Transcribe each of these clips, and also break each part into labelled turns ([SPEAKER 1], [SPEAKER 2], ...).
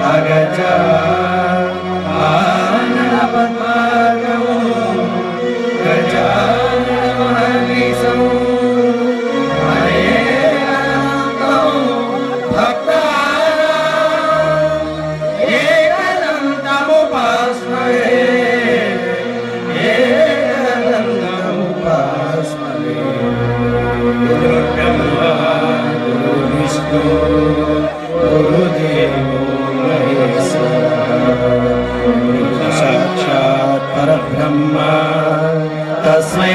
[SPEAKER 1] अगज परब्रह्म तस्मै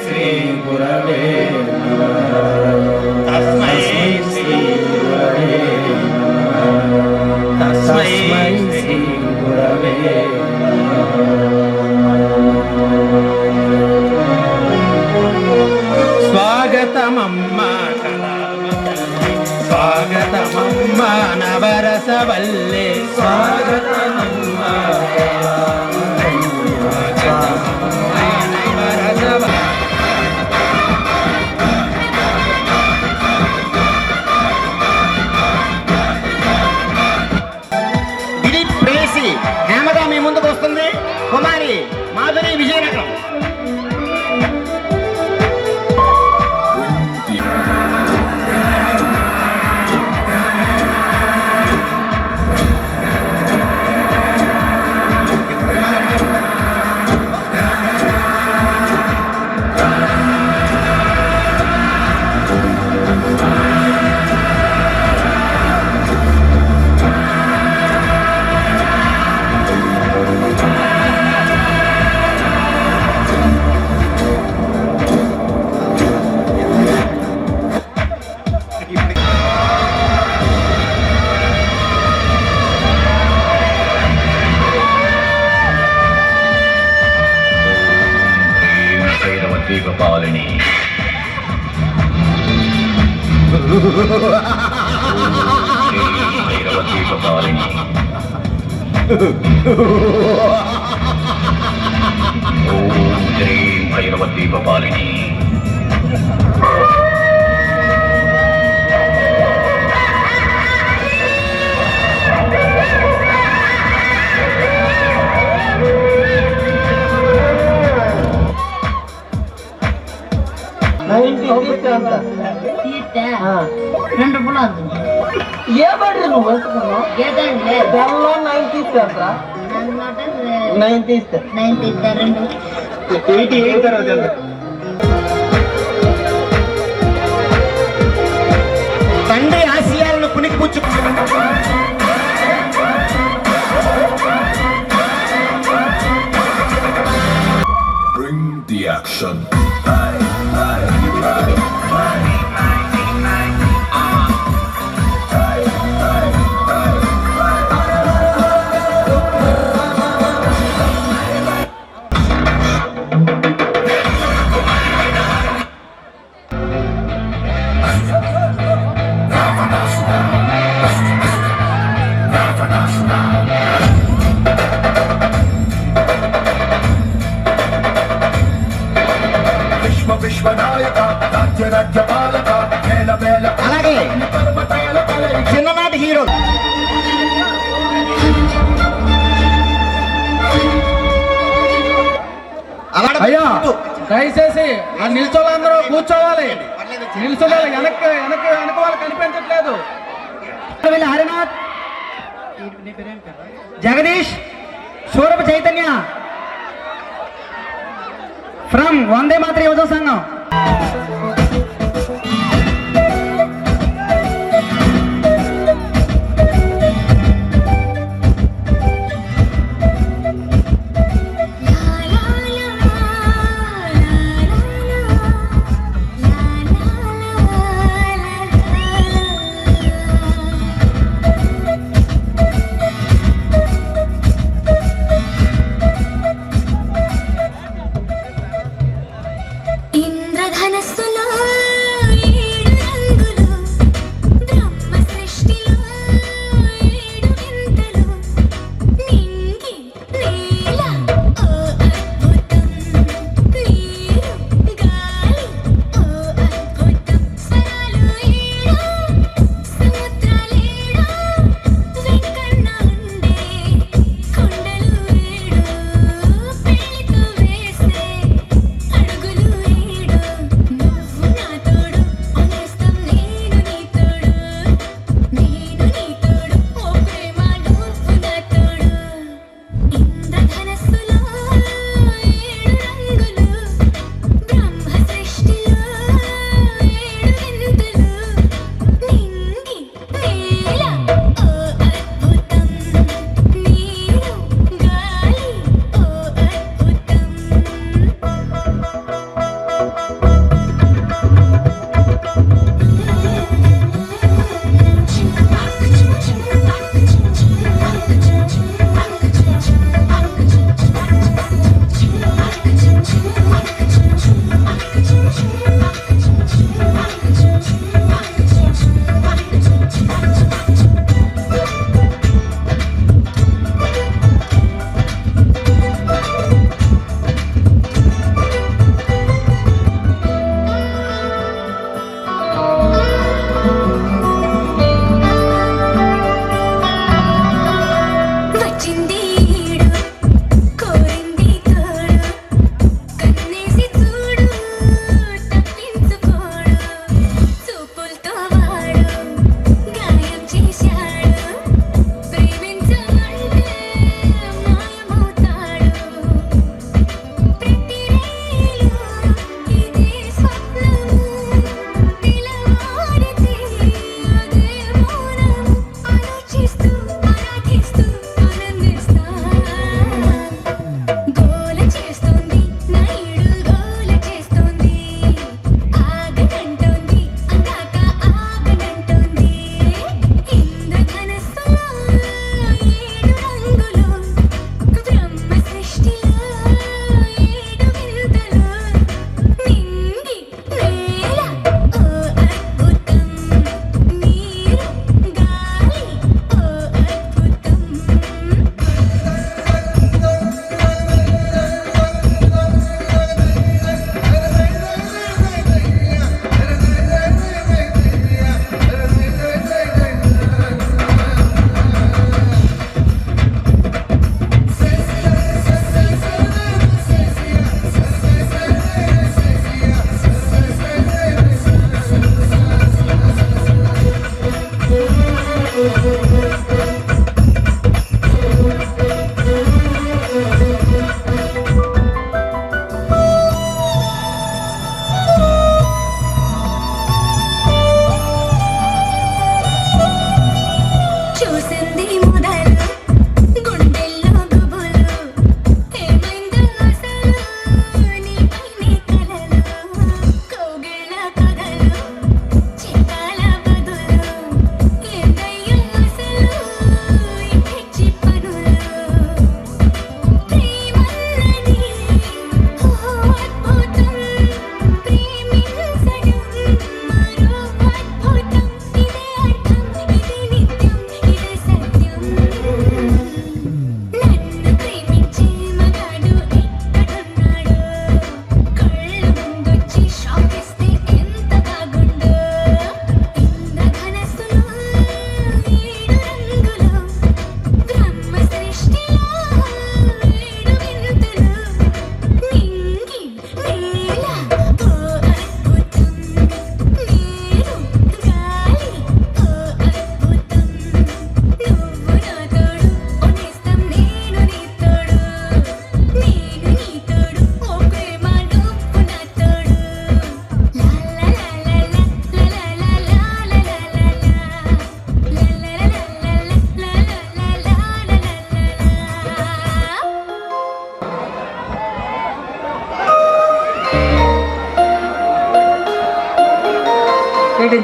[SPEAKER 1] श्री गुरवे नमः। तस्मै श्री गुरवे नमः। तस्मै श्री गुरवे स्वागतमम्मा स्वागतमम्मा नवरसवल्ले स्वागतमम्मा హేమగా మీ ముందుకు వస్తుంది కుమారి మాధురి విజయనగరం.
[SPEAKER 2] ద్వీపపాలిని భైరవ ద్వీపపాలిని ఓం శ్రీం భైరవ ద్వీపపాలిని.
[SPEAKER 3] రెండు పులాలు
[SPEAKER 4] ఏ బడి నువ్వు వేసుకున్నావు? బెల్లం 90 ఇస్తా 90 ఇస్తా
[SPEAKER 3] 90 ఇస్తా రెండు
[SPEAKER 4] 88 తర్వాత
[SPEAKER 1] తండ్రి ఆశయాలను పుణికిపుచ్చు
[SPEAKER 5] Bring the action.
[SPEAKER 1] అలాగే చిన్ననాటి హీరో
[SPEAKER 4] అయ్యా దయచేసి ఆ నిల్చోళ్ళందరూ కూర్చోవాలి. నిల్చోవాలి. వెనక్కి వాళ్ళు కనిపించట్లేదు.
[SPEAKER 1] హరినాథ్, జగదీష్, సూరభ చైతన్య ఫ్రమ్ వందే మాతర యువజన సంఘం.
[SPEAKER 6] ఇంద్రధనస్సులో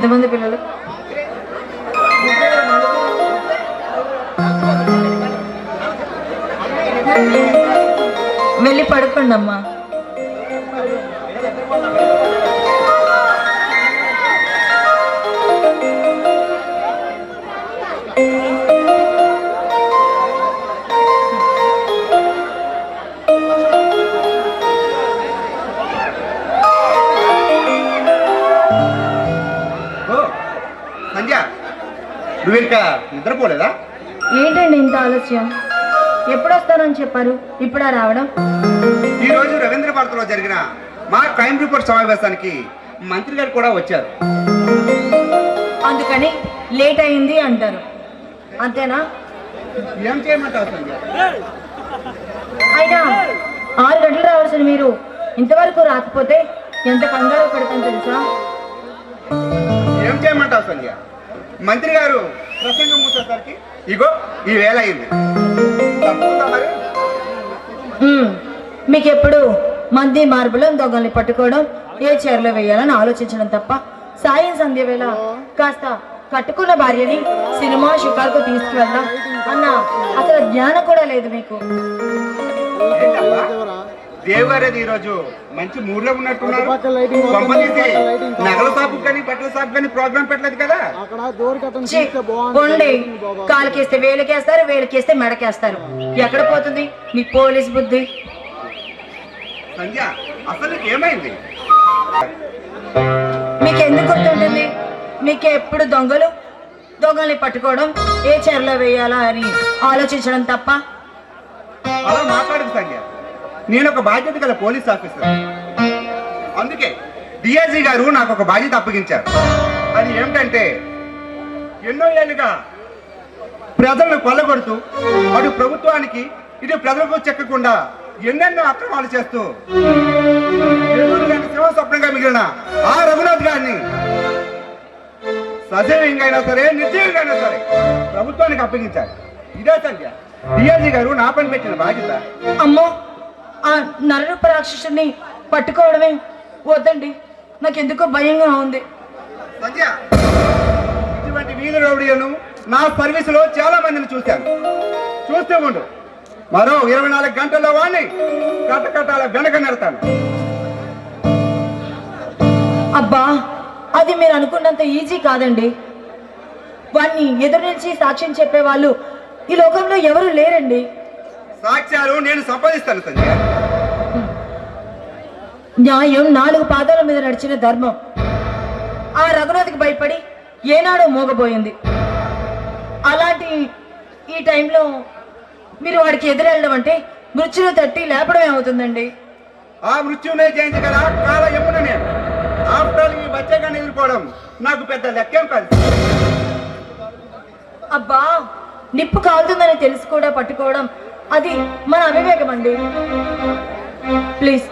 [SPEAKER 6] ఎంతమంది పిల్లలు? వెళ్ళి పడుకోండి అమ్మా.
[SPEAKER 1] సంధ్య, నువ్వు ఇంకా నిద్రపోలేదా?
[SPEAKER 6] ఏంటండి ఇంత ఆలస్యం? ఎప్పుడు వస్తానని చెప్పారు, ఇప్పుడా రావడం?
[SPEAKER 1] ఈ రోజు రవీంద్ర భారతిలో జరిగిన మా క్రైమ్ రిపోర్ట్ సమావేశానికి మంత్రి గారు కూడా వచ్చారు.
[SPEAKER 6] అందుకని లేట్ అయింది అంటారు, అంతేనా?
[SPEAKER 1] ఏం చేయమంటావు సంధ్య?
[SPEAKER 6] అయినా 6 గంటలు రావాల్సిన మీరు ఇంతవరకు రాకపోతే ఎంత కంగారు పడతాను తెలుసా?
[SPEAKER 1] ఏం చేయమంటావు సంధ్య? మంత్రి గారు ప్రసంగం మూసేసరికి ఇగో ఈ వేళ అయింది. తప్పుతుందా మరి?
[SPEAKER 6] మీకెప్పుడు మంది మార్బులం దొంగల్ని పట్టుకోవడం, ఏ చీరలో వేయాలని ఆలోచించడం తప్ప సాయం సంధ్య వేళ కాస్త కట్టుకున్న భార్యని సినిమా షికార్కు తీసుకువెళ్దాం అన్న అసలు జ్ఞానం కూడా లేదు మీకు.
[SPEAKER 1] దేవగారేది ఈ రోజు మంచి మూడ్ లో ఉన్నట్టున్నారు. నగల షాపు కానీ బట్టల షాపు కానీ ప్రోగ్రామ్ పెట్టలేదు కదా?
[SPEAKER 6] ఉండి కాలుకేస్తే వేలకేస్తారు, వేలకేస్తే మెడకేస్తారు. ఎక్కడ పోతుంది మీ పోలీస్ బుద్ధి?
[SPEAKER 1] సంధ్య, అసలు ఏమైంది?
[SPEAKER 6] మీకెందుకు గుర్తుంటుంది? మీకు ఎప్పుడు దొంగల్ని పట్టుకోవడం, ఏ చీరలో వేయాలా అని ఆలోచించడం తప్ప.
[SPEAKER 1] అలా మాట్లాడదు సంధ్య. నేను ఒక బాధ్యత గల పోలీస్ ఆఫీసర్. అందుకే డిఐజీ గారు నాకు ఒక బాధ్యత అప్పగించారు. అది ఏమిటంటే, ఎన్నో ఏళ్ళుగా ప్రజలను కొల్లగొడుతూ అటు ప్రభుత్వానికి ఇటు ప్రజలకు చెక్కకుండా ఎన్నెన్నో అక్రమాలు చేస్తూ శివ స్వప్నంగా మిగిలిన ఆ రఘునాథ్ గారిని సజీవంగా అయినా సరే నిర్జీవంగా అయినా సరే ప్రభుత్వానికి అప్పగించారు. ఇదే సంధ్య డిఐజీ గారు నా పని పెట్టిన బాధ్యత.
[SPEAKER 6] అమ్మో, ఆ నరరూప రాక్షసుని పట్టుకోవడమే వద్దండి, నాకెందుకో భయంగా ఉంది.
[SPEAKER 1] సంధ్య, ఇటువంటి వీధి రౌడీలను నా సర్వీసులో చాలా మందిని చూశాను. చూస్తూ ఉండు, మరో 24 గంటల్లో వాడిని కట్టకట్టాల వెనక నెడతాను.
[SPEAKER 6] అబ్బా, అది మీరు అనుకున్నంత ఈజీ కాదండి. వాణ్ణి ఎదురు నుంచి సాక్ష్యం చెప్పే వాళ్ళు ఈ లోకంలో ఎవరు లేరండి.
[SPEAKER 1] సాక్ష్యాలు నేను సంపాదిస్తాను సంధ్య.
[SPEAKER 6] న్యాయం 4 పాదాల మీద నడిచిన ధర్మం ఆ రఘునాథ్కి భయపడి ఏనాడో మోగబోయింది. అలాంటి ఈ టైంలో మీరు వాడికి ఎదురెళ్ళడం అంటే మృత్యును తట్టి లేపడమే అవుతుందండి.
[SPEAKER 1] ఆ మృత్యునే జయించగల కాల ఎప్పుడు నేను ఆఫ్టర్ ఈ బచ్చగాన్ని ఎదుర్కోవడం నాకు పెద్ద లెక్కేం కాదు.
[SPEAKER 6] అబ్బా, నిప్పు కాలుతుందని తెలిసి కూడా పట్టుకోవడం అది మన అవివేకం అండి. ప్లీజ్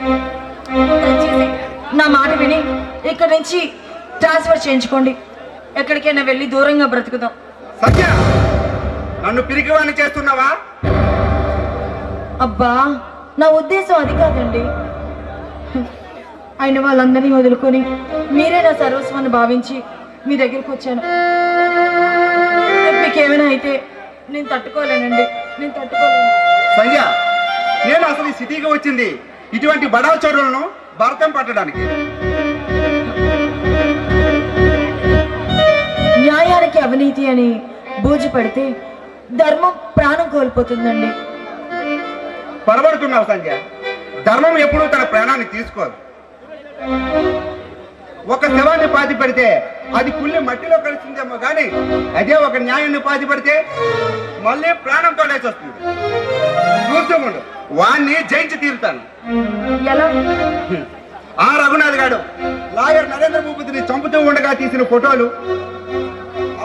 [SPEAKER 6] దయచేసి నా మాట విని ఇక్కడి నుంచి ట్రాన్స్ఫర్ చేయించుకోండి. ఎక్కడికైనా వెళ్ళి దూరంగా బ్రతుకుదాం.
[SPEAKER 1] సత్య, నన్ను పిరికివాణ్ణి చేస్తున్నావా?
[SPEAKER 6] అబ్బా, నా ఉద్దేశం అది కాదండి. అయిన వాళ్ళందరినీ వదులుకొని మీరే నా సర్వస్వాన్ని భావించి మీ దగ్గరికి వచ్చాను. మీకేమైనా అయితే నేను తట్టుకోలేనండి, నేను తట్టుకోలేను.
[SPEAKER 1] సంధ్య, నేను అసలు ఈ సిటీకి వచ్చింది ఇటువంటి బడా చోరులను భరతం పట్టడానికి.
[SPEAKER 6] న్యాయానికి అవినీతి అని బూజు పడితే ధర్మం ప్రాణం కోల్పోతుందండి.
[SPEAKER 1] పొరబడుతున్నావు సంధ్య. ధర్మం ఎప్పుడూ తన ప్రాణాన్ని తీసుకోదు. ఒక శవాన్ని పాతి పెడితే అది కుళ్ళి మట్టిలో కలిసిందేమో కానీ అదే ఒక న్యాయాన్ని పాతి పెడితే మళ్ళీ ప్రాణంతో లేచి వస్తుంది. చూస్తూ వాణ్ణి జయించి తీరుతాను.
[SPEAKER 6] ఎలా?
[SPEAKER 1] ఆ రఘునాథ్ గారు లాయర్ నరేంద్ర భూపతిని చంపుతూ ఉండగా తీసిన ఫోటోలు,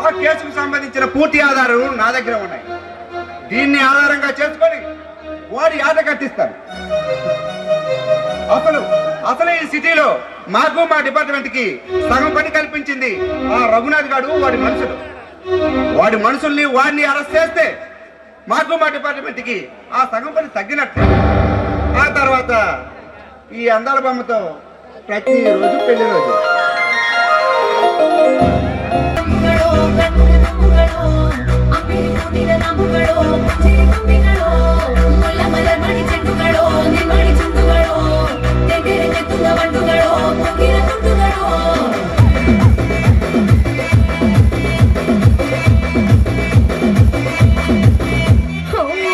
[SPEAKER 1] ఆ కేసుకు సంబంధించిన పూర్తి ఆధారాలు నా దగ్గర ఉన్నాయి. దీన్ని ఆధారంగా చేసుకొని వాడి ఆట కట్టిస్తాను. అసలు ఈ సిటీలో మాకు మా డిపార్ట్మెంట్ కి సగం పని కల్పించింది ఆ రఘునాథ్ గారు, వాడి మనుషులు. వాడి మనుషుల్ని వాడిని అరెస్ట్ చేస్తే మాకు మా డిపార్ట్మెంట్ కి ఆ సగం పని తగ్గినట్టు. ఆ తర్వాత ఈ అందాల బొమ్మతో ప్రతిరోజు పెళ్లి రోజు.
[SPEAKER 7] ನಂಬುಗಳು ಕಣ್ಣುಗಳ ನಂಬುಗಳು ಅಂಬಿರಿ ಕೂಡಿದ ನಂಬುಗಳು ಪಂಜಿರಿ ತುಂಬಿಗಳು ಮುಲ್ಲ ಮಲ ಮಣಿ ಚೆಂಡುಗಳು ನಿಮ್ಮಡಿ ಚುಂಡುಗಳು ತೆಗೆರೆ ನೆತ್ತುವ ಬಂಡುಗಳು ತುಂಗಿರ ತುಂಡುಗಳು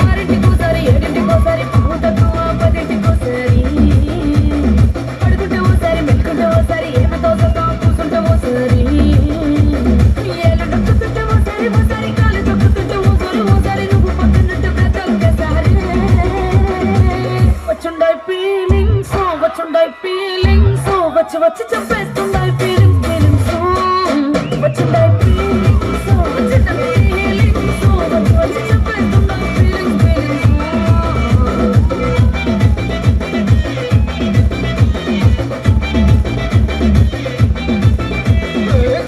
[SPEAKER 7] ఆరింటికోసారి ఏడింటికోసారి పావు తక్కువ పదింటికోసారి పడుకుంటే ఓసారి మెలుకుంటే ఓసారి ఏమతో కూర్చుంటే ఓసారి ఏళ్ళు నొక్కుతుంటే ఓసారి ఓసారి కాలు తొక్కుతుంటే ఓసారి నువ్వు పక్కనుంటే ప్రతి ఒక్కసారి వచ్చుండాయి ఫీలింగ్స్ వచ్చి వచ్చి చంపేస్తుండాయి ఫీలింగ్స్ వచ్చుండాయి ఫీలింగ్స్ వచ్చి వచ్చి చంపేస్తుండాయి ఫీలింగ్స్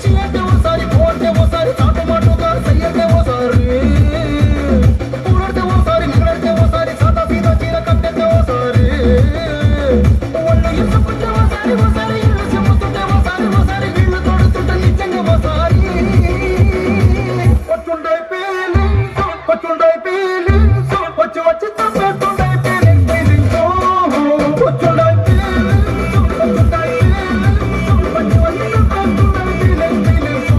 [SPEAKER 4] చీయంటే ఓసారి పోతే ఓసారి చాటుమాటుగా సయ్యంటే ఓసారి ఊరడితే ఓసారి నిగడితే ఓసారి సాదా సీదా చీర కట్టేస్తే ఓసారి ఒళ్ళు ఇసుకుంటే ఓసారి ఓసారి ఇల్లు చెప్పుతుంటే ఓసారి నీళ్లు తోడుతుంటే నిజంగా ఓసారి వచ్చుండే ఫీలింగ్స్ వచ్చి వచ్చి తప్పేస్తుండే ఫీలింగ్స్ వచ్చుండే ఫీలింగ్స్ వచ్చి వచ్చి తప్పేస్తుండే ఫీలింగ్స్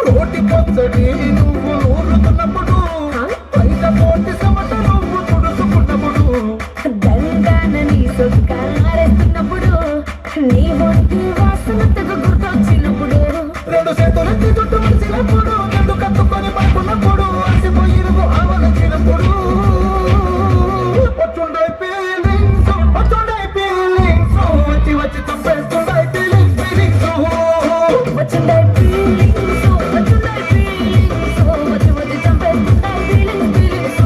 [SPEAKER 4] రోటి పచ్చడి నువ్వు ఊరుతున్నప్పుడు బయట పోటీ సమట నువ్వు తుడుచుకున్నప్పుడు
[SPEAKER 7] దండానని సొక్కారేస్తున్నప్పుడు నీ వంటి వాసనతకు గుర్తొచ్చినప్పుడు
[SPEAKER 4] రెండు చేతులెత్తి చుట్టూ మలిసినప్పుడు రెండు కత్తుకొని పడుకున్నప్పుడు అలసిపోయిరుగు ఆవగించినప్పుడు వచ్చుండే ఫీలింగ్స్ వచ్చి వచ్చి చంపేస్తుండే ఫీలింగ్స్
[SPEAKER 7] వచ్చుండాయి ఫీలింగ్స్ వచ్చి వచ్చి చంపేస్తుండాయి ఫీలింగ్స్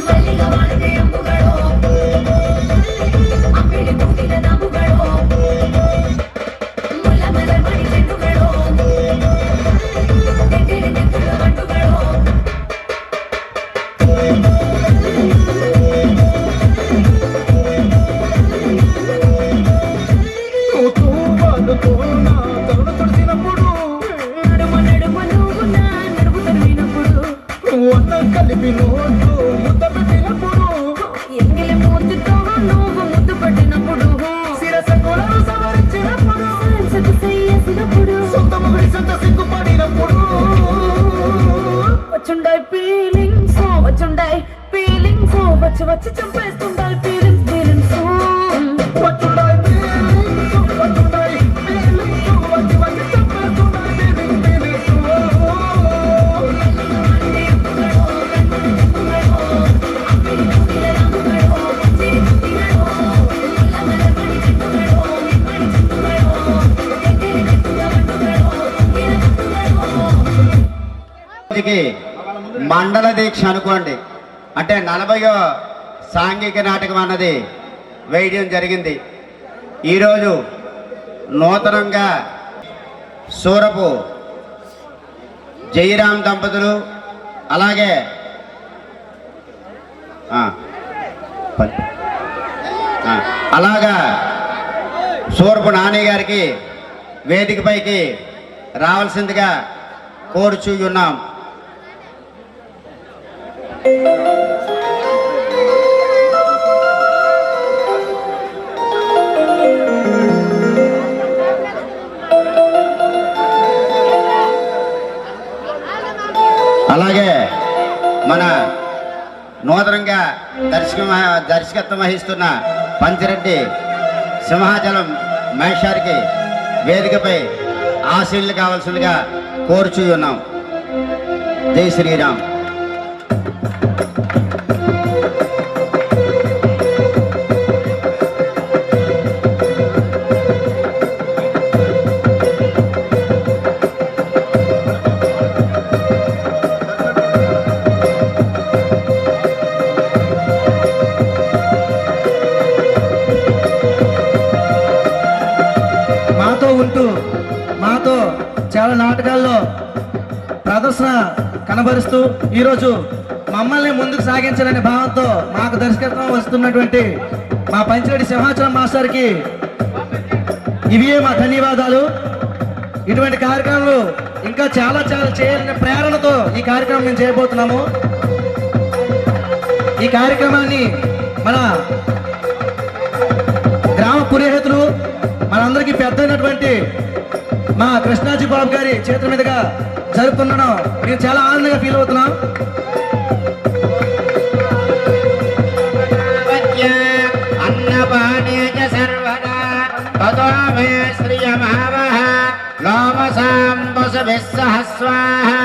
[SPEAKER 7] మల్లిగా వాడితే అంబుಗಳು అంబిడి కూడిన ನಂಬುಗಳು ಮುಲ್ಲ ಮಲ ಮಣಿ ಚೆಂಡುಗಳು ತೆಗೆರೆ ನೆತ್ತುವ ಬಂಡುಗಳು
[SPEAKER 4] తూవాలుతో నా తరుణ తుడిచినప్పుడు
[SPEAKER 7] నడుమ నడుమ నువ్వు నా నడుము తరిమినప్పుడు
[SPEAKER 4] అన్నం కలిపి నోట్లు ముద్ద పెట్టినప్పుడు
[SPEAKER 7] ఎంగిలి మూతితో నువ్వు ముద్దు పట్టినప్పుడు
[SPEAKER 4] శిరస కొలను సవరించినప్పుడు
[SPEAKER 7] సరసకు సయ్యేసినప్పుడు
[SPEAKER 4] సొంత మొగుడి సొంత సిగ్గుపడినప్పుడు
[SPEAKER 7] వచ్చుండాయి ఫీలింగ్స్ వచ్చి వచ్చి చంపేస్తుండాయి ఫీలింగ్స్
[SPEAKER 4] వచ్చుండాయి ఫీలింగ్స్ వచ్చి వచ్చి చంపేస్తుండాయి ఫీలింగ్స్
[SPEAKER 8] మండల దీక్ష అనుకోండి, అంటే 40వ సాంఘిక నాటకం అన్నది వేయడం జరిగింది. ఈరోజు నూతనంగా సూరపు జయరాం దంపతులు, అలాగే అలాగా సూరపు నాని గారికి వేదికపైకి రావాల్సిందిగా కోరుచూ ఉన్నాం. అలాగే మన నూతనంగా దర్శకత్వం వహిస్తున్న పంచిరెడ్డి సింహాచలం మహేషారికి వేదికపై ఆశీనులు కావాల్సిందిగా కోరుచూ ఉన్నాం. జై శ్రీరామ్.
[SPEAKER 4] మాతో ఉంటూ మాతో చాలా నాటకాల్లో ప్రదర్శన కనబరుస్తూ ఈరోజు మమ్మల్ని ముందుకు సాగించాలనే భావంతో మాకు దర్శకత్వం వస్తున్నటువంటి మా పంచిరెడ్డి సింహాచలం మాస్టర్కి ఇవే మా ధన్యవాదాలు. ఇటువంటి కార్యక్రమాలు ఇంకా చాలా చాలా చేయాలనే ప్రేరణతో ఈ కార్యక్రమం మేము చేయబోతున్నాము. ఈ కార్యక్రమాన్ని మన గ్రామ పురోహితులు మనందరికీ పెద్ద అయినటువంటి మా కృష్ణాజీ బాబు గారి చేతుల మీదుగా జరుపుతున్నాం. మేము చాలా ఆనందంగా ఫీల్ అవుతున్నాం.
[SPEAKER 8] అన్నపానే సర్వదా తతో మే శ్రియమావహ లోమసాంబుసభిస్సహ స్వాహా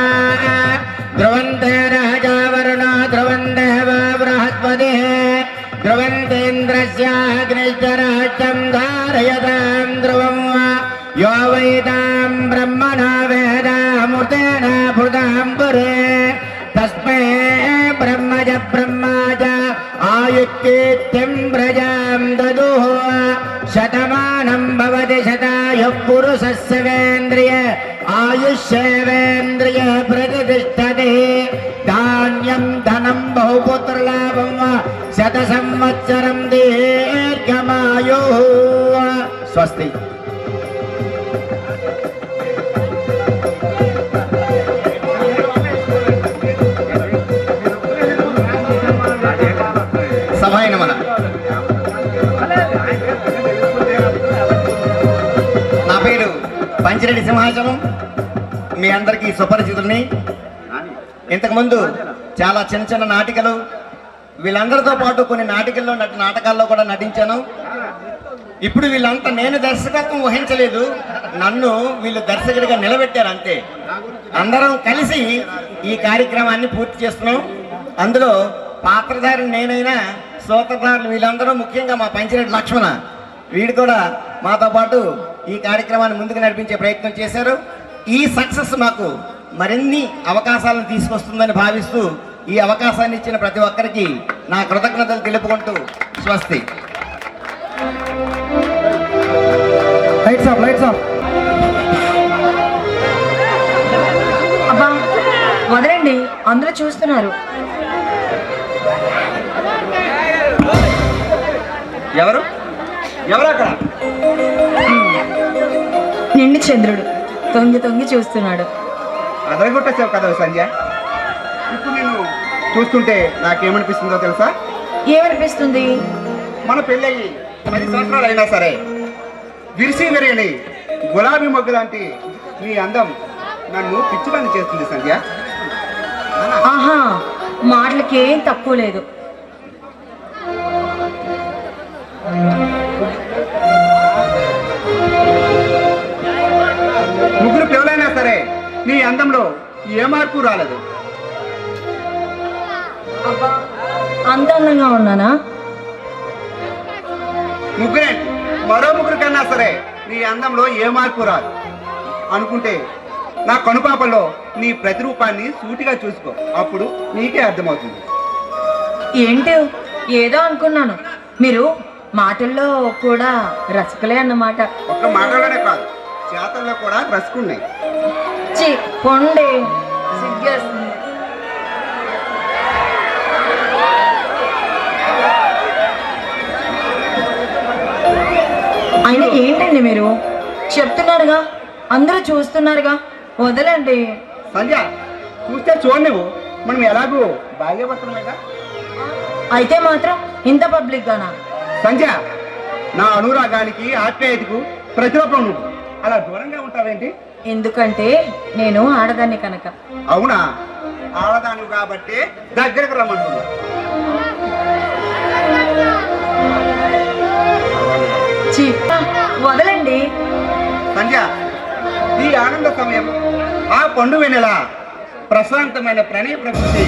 [SPEAKER 8] ధ్రువంతే రాజావరుణో ధ్రువందేవ బృహస్పతిః ధ్రువంతేంద్రస్యాగ్నిశ్చరాజ్యం ధారయతాం ధ్రువం यो वैदां ब्रह्मणा वेदामृतेन भृतां पुरे तस्मै ब्रह्मज ब्रह्माज आयुक्कीर्तिं प्रजां ददुः शतमानं भवति शतायुः पुरुषस्य वेन्द्रिय आयुष्येवेन्द्रिय प्रतिष्ठते धान्यं धनं बहुपुत्रलाभं शतसंवत्सरं दीर्घमायुः. स्वस्ति.
[SPEAKER 1] సభాయన మన నా పేరు పంచిరెడ్డి సింహాచలం. మీ అందరికీ సుపరిచితుల్ని. ఇంతకుముందు చాలా చిన్న చిన్న నాటికలు వీళ్ళందరితో పాటు కొన్ని నాటకాల్లో కూడా నటించాను. ఇప్పుడు వీళ్ళంతా నేను దర్శకత్వం వహించలేదు, నన్ను వీళ్ళు దర్శకుడిగా నిలబెట్టారు అంతే. అందరం కలిసి ఈ కార్యక్రమాన్ని పూర్తి చేస్తున్నాం. అందులో పాత్రధారిని నేనైనా సూత్రధారులు వీళ్ళందరూ, ముఖ్యంగా మా పంచిరెడ్డి లక్ష్మణ వీడు కూడా మాతో పాటు ఈ కార్యక్రమాన్ని ముందుకు నడిపించే ప్రయత్నం చేశారు. ఈ సక్సెస్ మాకు మరిన్ని అవకాశాలను తీసుకొస్తుందని భావిస్తూ ఈ అవకాశాన్ని ఇచ్చిన ప్రతి ఒక్కరికి నా కృతజ్ఞతలు తెలుపుకుంటూ స్వస్తి.
[SPEAKER 4] Lights off.
[SPEAKER 6] అబ్బా వదలండి, అందరూ చూస్తున్నారు.
[SPEAKER 1] ఎవరు అక్కడ?
[SPEAKER 6] నిండి చంద్రుడు తొంగి తొంగి చూస్తున్నాడు.
[SPEAKER 1] అదరగొట్టేసావు కదా సంధ్య. ఇప్పుడు నేను చూస్తుంటే నాకేమనిపిస్తుందో తెలుసా?
[SPEAKER 6] ఏమనిపిస్తుంది?
[SPEAKER 1] మన పెళ్ళయి 10 సంవత్సరాలు అయినా సరే విరిసి విరియని గులాబీ మొగ్గు లాంటి నీ అందం నన్ను పిచ్చిబంది చేస్తుంది సంధ్య.
[SPEAKER 6] ఆహా, మాటలకేం తక్కువ లేదు.
[SPEAKER 1] ముగ్గురు పిల్లలైనా సరే నీ అందంలో ఏ మార్పు రాలేదు.
[SPEAKER 6] అబ్బా, అంత అందంగా ఉన్నానా?
[SPEAKER 1] ముగ్గురే, మరో ముగ్గురు కన్నా సరే నీ అందంలో ఏ మార్పు రాదు అనుకుంటే నా కనుపాపల్లో నీ ప్రతిరూపాన్ని సూటిగా చూసుకో, అప్పుడు నీకే అర్థమవుతుంది.
[SPEAKER 6] ఏంటి ఏదో అనుకున్నాను, మీరు మాటల్లో కూడా రసికలే అన్నమాట.
[SPEAKER 1] ఒక్క మాటలోనే కాదు, చేతల్లో కూడా రసుకున్నాయి.
[SPEAKER 6] చి పొండి, సిగ్గేస్తుంది. అయినా ఏంటండి మీరు చెప్తున్నారుగా, అందరూ చూస్తున్నారుగా, వదలండి.
[SPEAKER 1] సంధ్య, చూస్తే చూడు, నువ్వు మనం ఎలాగూ భాగ్యపడుతున్నాయిగా.
[SPEAKER 6] అయితే మాత్రం ఇంత పబ్లిక్ గానా?
[SPEAKER 1] సంధ్య, నా అనురాగానికి ఆప్యాయతకు ప్రతిరూపం నువ్వు. అలా దూరంగా ఉంటావేంటి?
[SPEAKER 6] ఎందుకంటే నేను ఆడదాన్ని కనుక.
[SPEAKER 1] అవునా? ఆడదాను కాబట్టి దగ్గరకు రమ్మంటున్నా.
[SPEAKER 6] వదలండి.
[SPEAKER 1] సంధ్య, ఈ ఆనంద సమయం ఆ పండు వెన్నెల ప్రశాంతమైన ప్రణయ ప్రకృతి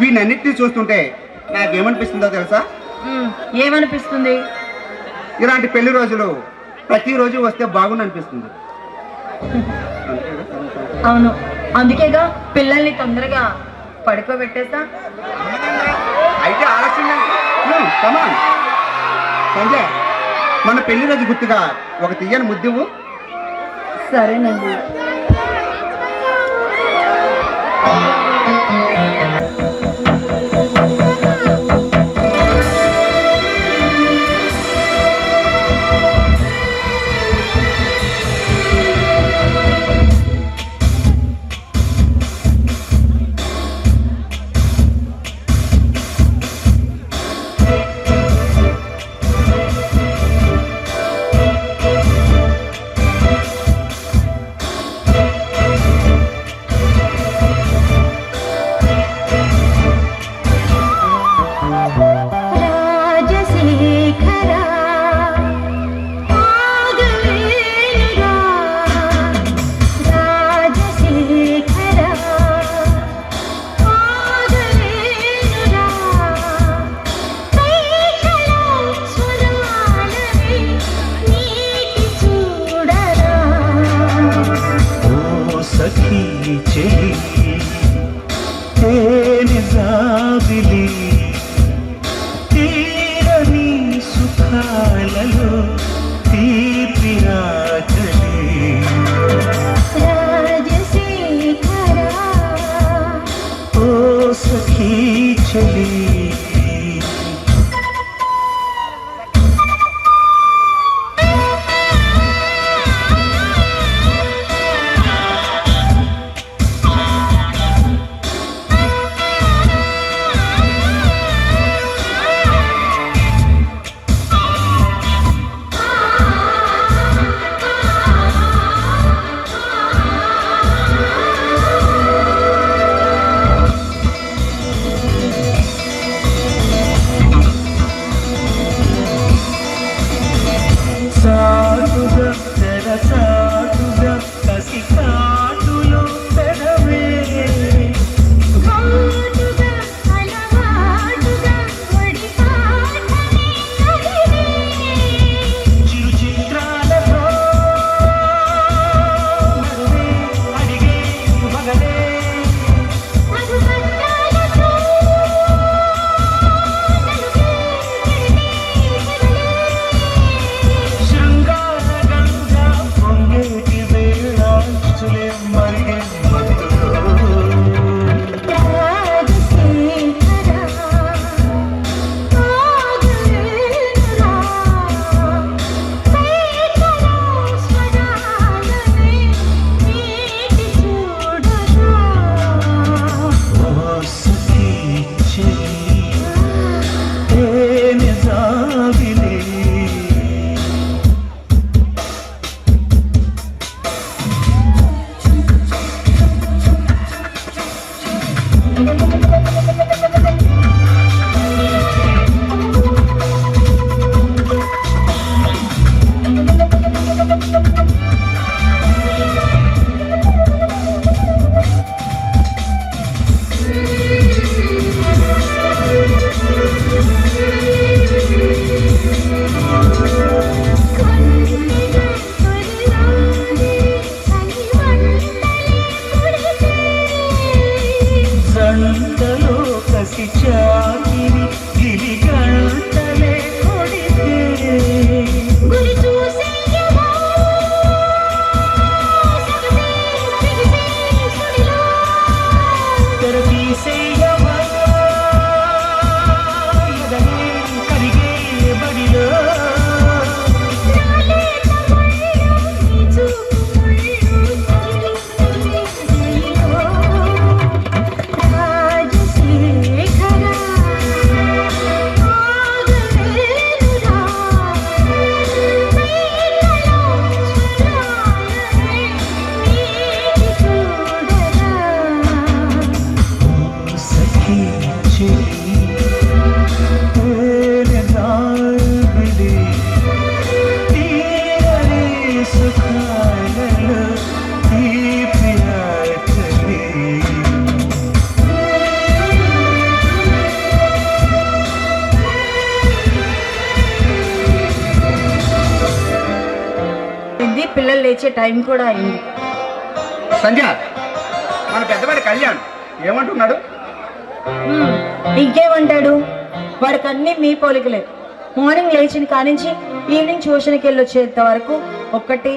[SPEAKER 1] వీటన్నిటిని చూస్తుంటే నాకేమనిపిస్తుందో తెలుసా?
[SPEAKER 6] ఏమనిపిస్తుంది?
[SPEAKER 1] ఇలాంటి పెళ్లి రోజులు ప్రతిరోజు వస్తే బాగుంది అనిపిస్తుంది.
[SPEAKER 6] అవును, అందుకేగా పిల్లల్ని తొందరగా పడుకోబెట్టేసా.
[SPEAKER 1] అయితే ఆలస్యంగా కమాన్ సంజయ్, మన పెళ్లి రోజు గుర్తుగా ఒక తీయని ముద్దువు.
[SPEAKER 6] సరేనండి. పిల్లలు లేచే టైం కూడా అయింది.
[SPEAKER 1] సంధ్య, మన పెద్దవాడి కళ్యాణ్ ఏమంటున్నాడు?
[SPEAKER 6] ఇంకేమంటాడు? వాడికి అన్నీ మీ పోలికలే. మార్నింగ్ లేచిన కానించి ఈవినింగ్ ట్యూషన్కి వెళ్ళి వచ్చేంత వరకు ఒక్కటే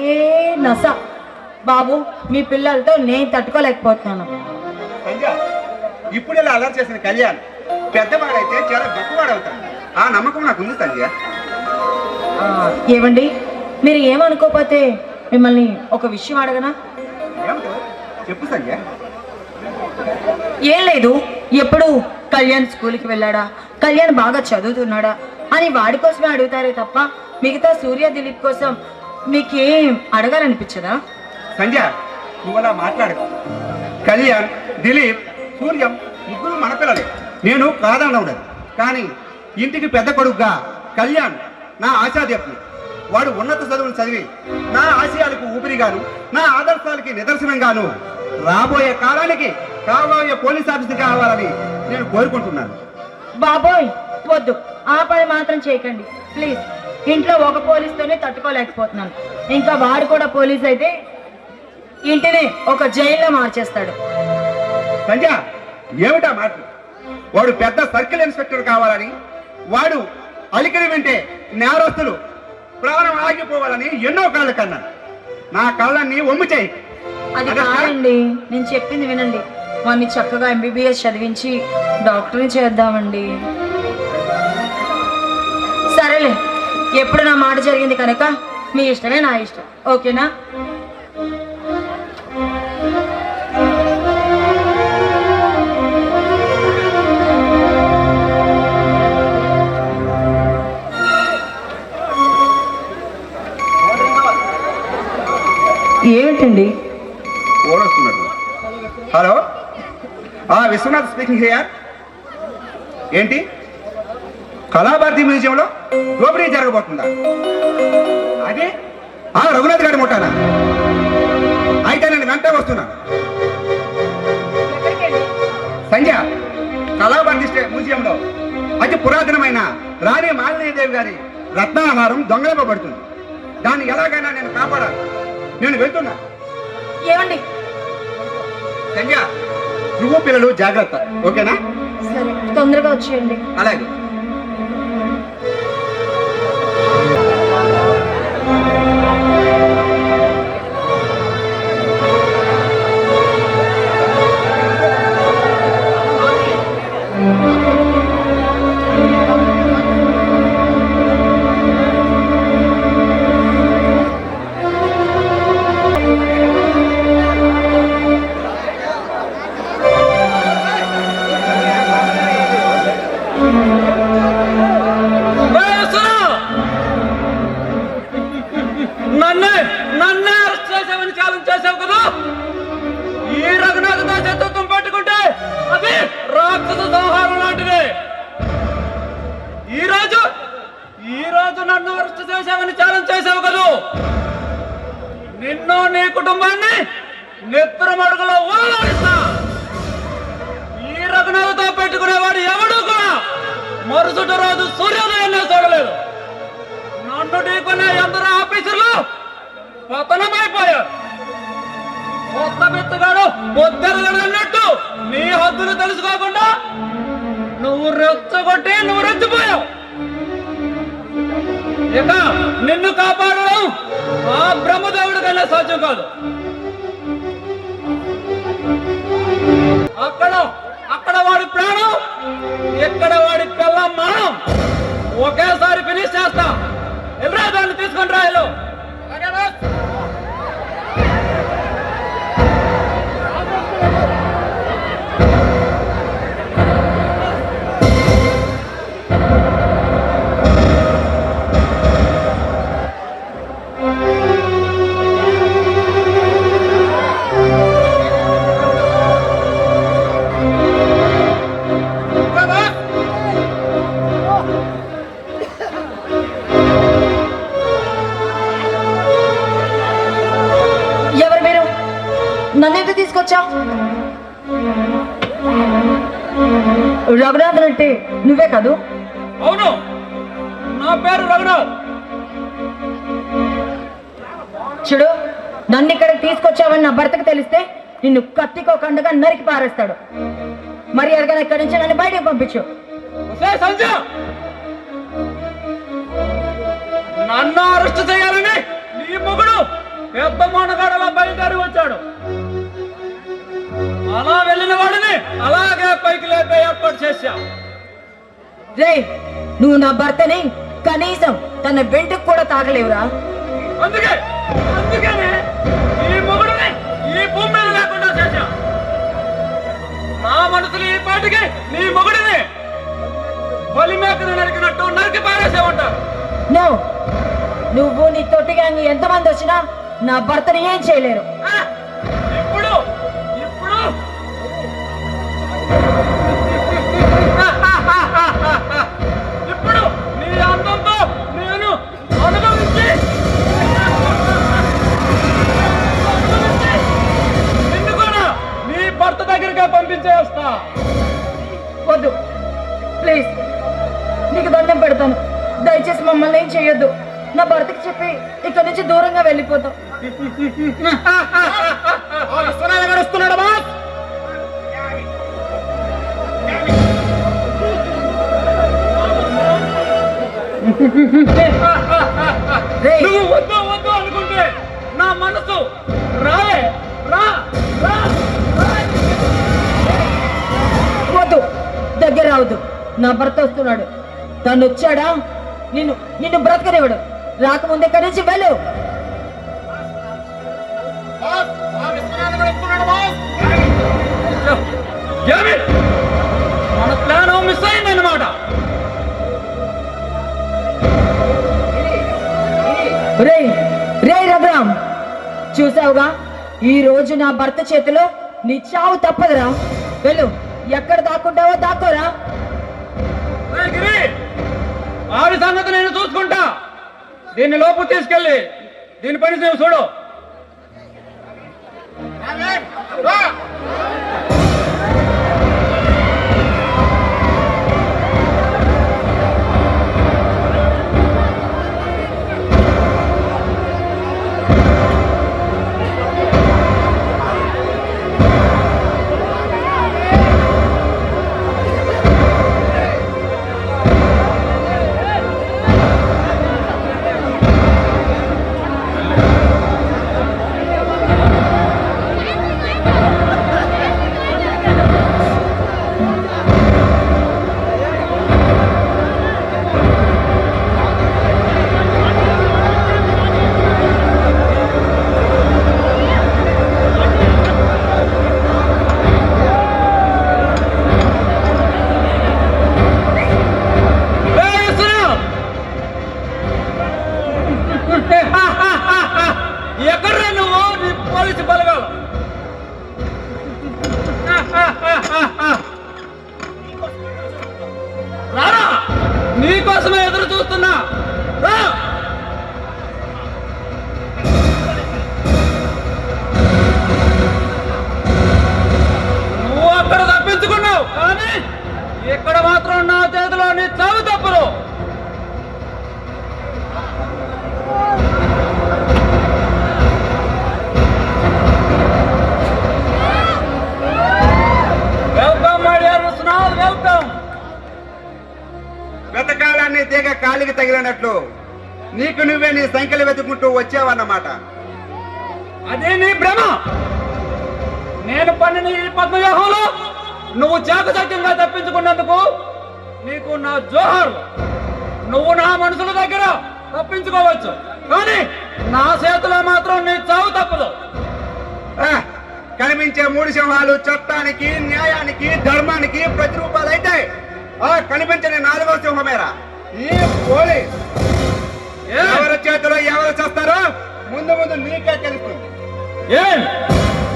[SPEAKER 6] నస. బాబు, మీ పిల్లలతో నేను తట్టుకోలేకపోతున్నాను.
[SPEAKER 1] సంధ్య, ఇప్పుడు ఇలా అలర్ట్ చేసిన కళ్యాణ్ పెద్దవాడైతే చాలా గొప్పవాడవుతాడు. ఆ నమ్మకం నాకు ఉంది సంధ్య.
[SPEAKER 6] ఏమండి, మీరు ఏమనుకోకపోతే మిమ్మల్ని ఒక విషయం అడగనా?
[SPEAKER 1] ఏమిటో చెప్పు సంధ్య.
[SPEAKER 6] ఏం లేదు, ఎప్పుడు కళ్యాణ్ స్కూల్కి వెళ్ళాడా, కళ్యాణ్ బాగా చదువుతున్నాడా అని వాడి కోసమే అడుగుతారే తప్ప మిగతా సూర్య దిలీప్ కోసం మీకేం అడగాలనిపించదా?
[SPEAKER 1] సంధ్య, నువ్వు అలా మాట్లాడకు. కళ్యాణ్, దిలీప్, సూర్యం ముగ్గురు మన పిల్లలే. నేను కాదనవుడదు, కానీ ఇంటికి పెద్ద కొడుకుగా కళ్యాణ్ నా ఆశాదీపం. వాడు ఉన్నత చదువులు చదివి నా ఆశయాలకు ఊపిరిగాను, నా ఆదర్శాలకి నిదర్శనంగాను రాబోయే కాలానికి కాబోయే పోలీస్ ఆఫీసర్ కావాలని నేను కోరుకుంటున్నాను.
[SPEAKER 6] బాబోయ్, వద్దు, ఆ పని మాత్రం చేయకండి ప్లీజ్. ఇంట్లో ఒక పోలీస్తోనే తట్టుకోలేకపోతున్నాను. ఇంకా వాడు కూడా పోలీస్ అయితే ఇంటిని ఒక జైల్లో మార్చేస్తాడు.
[SPEAKER 1] సంధ్య, ఏమిటా మాట? వాడు పెద్ద సర్కిల్ ఇన్స్పెక్టర్ కావాలని, వాడు అలికిడి వింటే నేరస్తులు ప్రాణం ఆగిపోవాలని ఎన్నో కాళ్ళ కన్నా. నా కళ్ళన్ని ఒమ్ము చేయి.
[SPEAKER 6] అది కాదండి, నేను చెప్పింది వినండి. వాడిని చక్కగా ఎంబీబీఎస్ చదివించి డాక్టర్ని చేద్దామండి. సరేలే, ఎప్పుడు నా మాట జరిగింది కనుక మీ ఇష్టమే నా ఇష్టం, ఓకేనా? ఏమిటండి?
[SPEAKER 1] ఓడొస్తున్నాడు. Hello, Vishwanath speaking here. ఏంటి, కళాభారతి మ్యూజియంలో దోపిడీ జరగబోతుందా? అదే రఘునాథ్ గారి ముఠానా? అయితే నేను వెంటనే వస్తున్నాను. సంధ్య, కళాభారతి మ్యూజియంలో అతి పురాతనమైన రాణి మాలినీదేవి గారి రత్నాహారం దొంగలింపబడుతుంది. దాన్ని ఎలాగైనా నేను కాపాడాలి. నేను వెళ్తున్నా.
[SPEAKER 6] ఏమండి?
[SPEAKER 1] సంధ్య, నువ్వు పిల్లలు జాగ్రత్త, ఓకేనా?
[SPEAKER 6] సరే, తొందరగా వచ్చేయండి.
[SPEAKER 1] అలాగే.
[SPEAKER 4] నన్నే అరెస్ట్ చేసావని ఛాలెంజ్ చేసావు కదా. ఈ రఘునాథ్ దర్శకత్వం పట్టుకుంటే అది రాక్షస సంహారం లాంటిది. ఈ రోజు నన్ను అరెస్ట్ చేసావని ఛాలెంజ్ చేసావు కదా. నిన్ను నీ కుటుంబాన్ని నెత్తురమడుగులో ఊరలాడిస్తా. ఈ రఘునాథ్తో పెట్టుకునేవాడు ఎవడు కూడా మరుసటి రోజు సూర్యోదయాన్ని చూడలేదు. నన్ను ఢీకొనే ఎందరో ఆఫీసర్లు పతనమైపోయారు. కొత్త బెత్తగాడు పొద్దెరగడు అన్నట్టు నీ హద్దులు తెలుసుకోకుండా నువ్వు రెచ్చగొట్టి నువ్వు రెచ్చిపోయావు. ఇక నిన్ను కాపాడడం ఆ బ్రహ్మదేవుడి కన్నా సాధ్యం కాదు. అక్కడ వాడి ప్రాణం, ఇక్కడ వాడి పిల్ల మరణం ఒకేసారి ఫినిష్ చేస్తా. ఎవరా దాన్ని తీసుకొని రాయలు.
[SPEAKER 6] నన్నెందుకు తీసుకొచ్చావు? రఘునాథ్ అంటే నువ్వే కాదు?
[SPEAKER 4] అవును, నా పేరు రఘునాథ్.
[SPEAKER 6] చూడు, నన్ను ఇక్కడికి తీసుకొచ్చావని నా భర్తకు తెలిస్తే నిన్ను కత్తికోకండగా నరికి పారేస్తాడు. మరి అడగన ఇక్కడి నుంచి నన్ను బయటకు పంపించు.
[SPEAKER 4] సంజ, నన్ను అరెస్ట్ చేయాలని నీ మొగుడు పెద్ద మోనగాడలా బయలుదేరి వచ్చాడు. అలా వెళ్ళిన వాడిని అలాగే పైకి లేపే ఏర్పాటు చేశా.
[SPEAKER 6] రే, నువ్వు నా భర్తని కనీసం తన వెంటకు కూడా తాగలేవురా.
[SPEAKER 4] అందుకనే ఈ మొగుడిని ఈ భూమి మీద లేకుండా చేశా. నా మనసులు ఈ పాటికి నీ మొగుడిని బలి మేకను నరికినట్టు నరికి పారేసేమంటారు.
[SPEAKER 6] నో, నువ్వు నీ తోటి గ్యాంగ్ ఎంతమంది వచ్చినా నా భర్తని ఏం చేయలేరు.
[SPEAKER 4] ఇప్పుడు ఇప్పుడు ఇప్పుడు నీ అందంతో నేను అనుభవించి నిన్ను కూడా నీ భర్త దగ్గరగా పంపించేస్తా.
[SPEAKER 6] వద్దు ప్లీజ్, నీకు దండం పెడతాను. దయచేసి మమ్మల్ని ఏం చేయొద్దు. నా భర్తకి చెప్పి ఇక్కడి నుంచి దూరంగా వెళ్ళిపోతాం.
[SPEAKER 4] వస్తున్నాడు బాస్. నువ్వు వద్దు వద్దు అనుకుంటే నా మనసు రాలే రా రా.
[SPEAKER 6] వద్దు, దగ్గర రావద్దు. నా భర్త వస్తున్నాడు. తను వచ్చాడా నిన్ను నిన్ను బ్రతకనివ్వడు. రాకముందే ఇక్కడి నుంచి వెళ్ళు.
[SPEAKER 4] మన ప్లాన్ మిస్ అయిందన్నమాట.
[SPEAKER 6] రే రే రఘురామ్, చూసావుగా, ఈ రోజు నా భర్త చేతిలో నీ చావు తప్పదురా. వెళ్ళు, ఎక్కడ దాక్కుంటావో దాక్కోరా.
[SPEAKER 4] ఆడి సంగతి నేను చూసుకుంటా. దీన్ని లోపు తీసుకెళ్ళి దీని పని నువ్వు చూడు. ఎక్కడ్రా నువ్వు నీ పోలీసు బలగాలు? రారా, నీకోసమే ఎదురు చూస్తున్నా. రా. నువ్వు అక్కడ తప్పించుకున్నావు, కానీ ఇక్కడ మాత్రం నా చేతిలో నీ చావు తప్పరు.
[SPEAKER 1] వెతకాలన్నీ తీగ కాలికి తగిలినట్లు నీకు నువ్వే నీ సంఖ్యలు వెతుకుంటూ వచ్చావన్నమాట.
[SPEAKER 4] అదే నీ భ్రమ. నేను పన్నిన ఈ పద్మవ్యూహంలో నువ్వు చాకచక్యంగా తప్పించుకున్నందుకు నీకు నా జోహార్. నువ్వు నా మనుషుల దగ్గర తప్పించుకోవచ్చు, కానీ నా చేతిలో మాత్రం నీ చావు తప్పదు.
[SPEAKER 1] కనిపించే మూడు సింహాలు చట్టానికి, న్యాయానికి, ధర్మానికి ప్రతిరూపాలు అయితే ఆ కనిపించని నాలుగో సింహమేరా ఈ పోలీస్. ఎవరి చేతిలో ఎవరు చేస్తారో ముందు ముందు నీకే తెలుస్తుంది.
[SPEAKER 4] ఏం